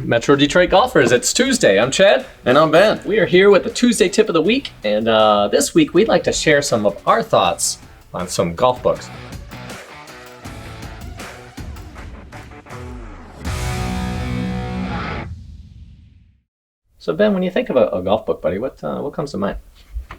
Metro Detroit golfers, it's Tuesday. I'm Chad. And I'm Ben. We are here with the Tuesday Tip of the Week, and this week we'd like to share some of our thoughts on some golf books. So Ben, when you think of a golf book, buddy, what comes to mind?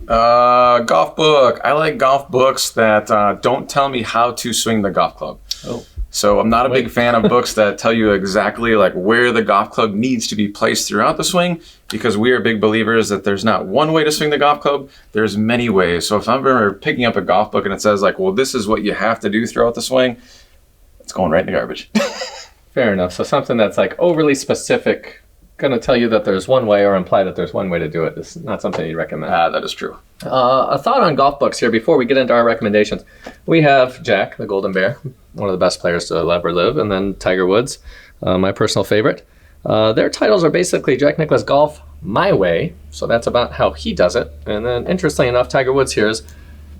Golf book. I like golf books that don't tell me how to swing the golf club. Oh. So I'm not a big fan of books that tell you exactly like where the golf club needs to be placed throughout the swing, because we are big believers that there's not one way to swing the golf club. There's many ways. So if I'm ever picking up a golf book and it says like, well, this is what you have to do throughout the swing, it's going right in the garbage. Fair enough. So something that's like overly specific, going to tell you that there's one way or imply that there's one way to do it. It's not something you'd recommend. That is true. A thought on golf books here before we get into our recommendations. We have Jack, the Golden Bear, one of the best players to ever live, and then Tiger Woods, my personal favorite. Their titles are basically Jack Nicklaus Golf My Way, so that's about how he does it. And then, interestingly enough, Tiger Woods here is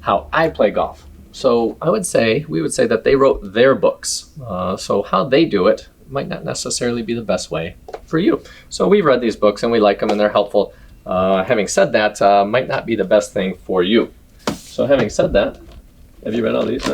How I Play Golf. So we would say that they wrote their books. So how they do it might not necessarily be the best way for you. So we've read these books and we like them and they're helpful. Having said that, might not be the best thing for you. So having said that, have you read all these?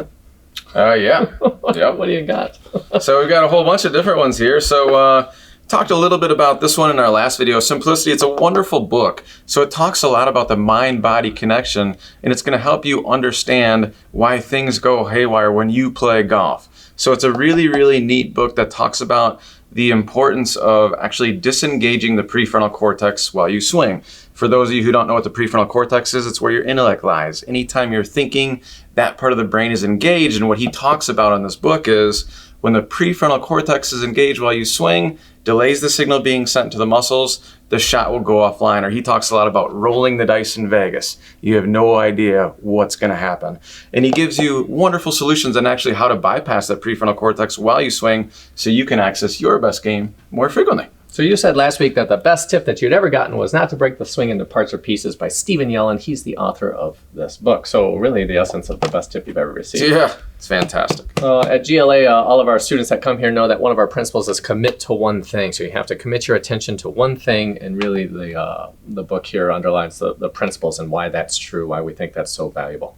Yeah. Yep. What do you got? So we've got a whole bunch of different ones here. So talked a little bit about this one in our last video, Simplicity. It's a wonderful book. So it talks a lot about the mind-body connection, and it's going to help you understand why things go haywire when you play golf. So it's a really, really neat book that talks about the importance of actually disengaging the prefrontal cortex while you swing. For those of you who don't know what the prefrontal cortex is, it's where your intellect lies. Anytime you're thinking, that part of the brain is engaged. And what he talks about in this book is when the prefrontal cortex is engaged while you swing, delays the signal being sent to the muscles, the shot will go offline. Or he talks a lot about rolling the dice in Vegas. You have no idea what's going to happen. And he gives you wonderful solutions on actually how to bypass that prefrontal cortex while you swing so you can access your best game more frequently. So you said last week that the best tip that you'd ever gotten was not to break the swing into parts or pieces by Stephen Yellen. He's the author of this book. So really the essence of the best tip you've ever received. Yeah, it's fantastic. At GLA, all of our students that come here know that one of our principles is commit to one thing. So you have to commit your attention to one thing, and really the book here underlines the principles and why that's true, why we think that's so valuable.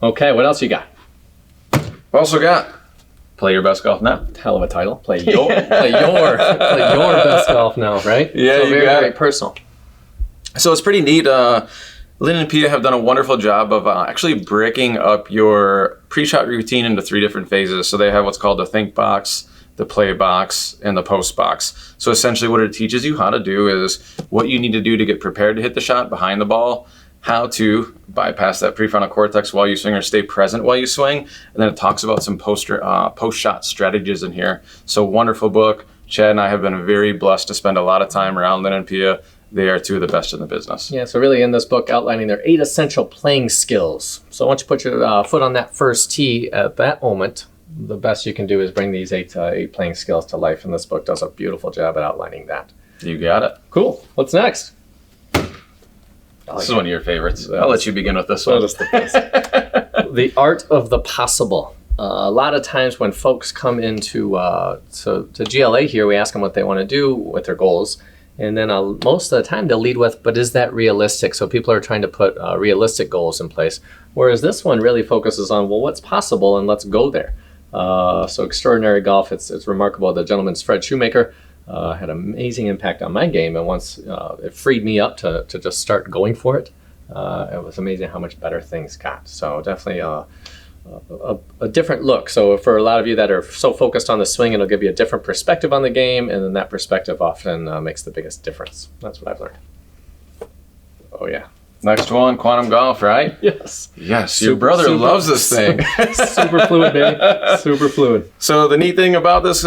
Okay, what else you got? Also got Play Your Best Golf Now. Hell of a title. Play your best golf now, right? Yeah, so you very, got very it. Personal. So it's pretty neat. Lynn and Pia have done a wonderful job of actually breaking up your pre-shot routine into 3 different phases. So they have what's called the think box, the play box, and the post box. So essentially what it teaches you how to do is what you need to do to get prepared to hit the shot behind the ball, how to bypass that prefrontal cortex while you swing or stay present while you swing. And then it talks about some post-shot strategies in here. So wonderful book. Chad and I have been very blessed to spend a lot of time around Lynn and Pia. They are 2 of the best in the business. Yeah, so really in this book outlining their 8 essential playing skills. So once you put your foot on that first tee at that moment, the best you can do is bring these 8 playing skills to life. And this book does a beautiful job at outlining that. You got it. Cool. What's next? This is one of your favorites. I'll let you begin with this one. The Art of the Possible. A lot of times when folks come into to GLA here, we ask them what they want to do with their goals. And then most of the time they'll lead with, but is that realistic? So people are trying to put realistic goals in place. Whereas this one really focuses on, well, what's possible and let's go there. So Extraordinary Golf, it's remarkable. The gentleman's Fred Shoemaker. Had an amazing impact on my game, and once it freed me up to just start going for it, it was amazing how much better things got. So definitely a different look. So for a lot of you that are so focused on the swing, it'll give you a different perspective on the game, and then that perspective often makes the biggest difference. That's what I've learned. Oh yeah. Next one, Quantum Golf, right? Yes. Yes, your brother loves this thing. Super fluid, baby. Super fluid. So the neat thing about this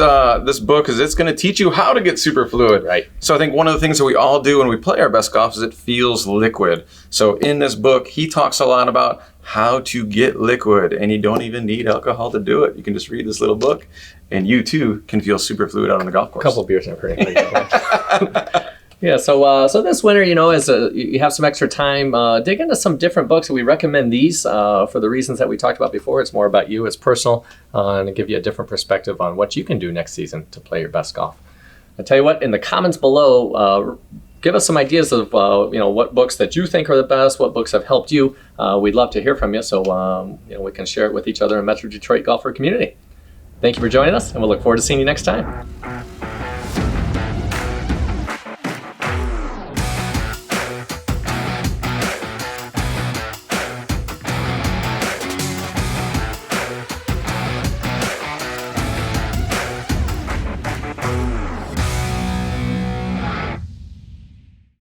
book is it's going to teach you how to get super fluid. Right. So I think one of the things that we all do when we play our best golf is it feels liquid. So in this book, he talks a lot about how to get liquid, and you don't even need alcohol to do it. You can just read this little book, and you too can feel super fluid out on the golf course. A couple of beers and I'm pretty good. Yeah, so this winter, as you have some extra time, dig into some different books. We recommend these for the reasons that we talked about before. It's more about you, it's personal, and it give you a different perspective on what you can do next season to play your best golf. I tell you what, in the comments below, give us some ideas of what books that you think are the best, what books have helped you. We'd love to hear from you, so we can share it with each other in Metro Detroit golfer community. Thank you for joining us, and we'll look forward to seeing you next time.